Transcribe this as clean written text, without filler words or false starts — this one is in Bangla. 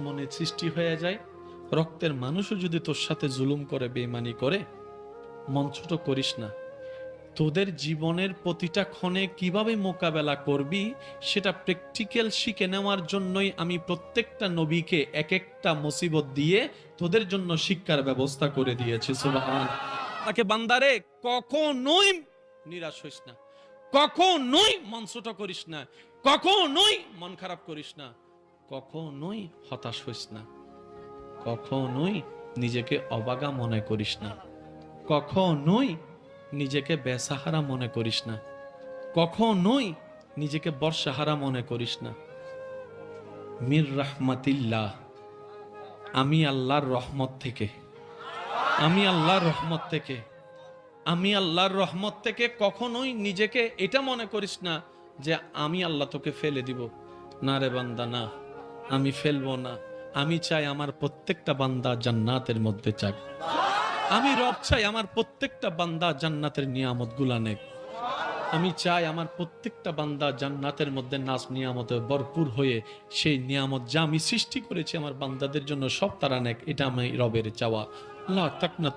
মনে সৃষ্টি হয়ে যায়। রক্তের মানুষও যদি তোর সাথে জুলুম করে, বেঈমানি করে, মন ছোট করিস না। তোদের জীবনের প্রতিটা ক্ষণে কিভাবে মোকাবেলা করবি সেটা প্র্যাকটিক্যাল শিখে নেওয়ার জন্যই আমি প্রত্যেকটা নবীকে এক একটা মুসিবত দিয়ে তোদের জন্য শিক্ষার ব্যবস্থা করে দিয়েছি। সুবহান। তাকে বান্দারে কখনোই নিরাশ হইস না, কখনোই মন ছোট করিস না, কখনোই মন খারাপ করিস না, কখনোই হতাশ হইস না, কখনোই নিজেকে অবাগা মনে করিস না, কখনোই নিজেকে বেসাহারা মনে করিস না, কখনোই নিজেকে বর্ষাহারা মনে করিস না। মির রাহমাতিল্লাহ, আমি আল্লাহর রহমত থেকে, আমি আল্লাহর রহমত থেকে, আমি আল্লাহর রহমত থেকে কখনোই নিজেকে এটা মনে করিস না যে আমি আল্লাহ তোকে ফেলে দিব। না রে বান্দা, না, আমি ফেলবো না। আমি চাই আমার প্রত্যেকটা বান্দা জান্নাতের মধ্যে যাক। আমি রব চাই আমার প্রত্যেকটা বান্দা জান্নাতের নিয়ামত গুলা নেক। আমি চাই আমার প্রত্যেকটা বান্দা জান্নাতের মধ্যে নাজ নিয়ামতে ভরপুর হয়ে সেই নিয়ামত যা আমি সৃষ্টি করেছি আমার বান্দাদের জন্য সব তারা নেক। এটা আমি রবের চাওয়া। আল্লাহ তাক না।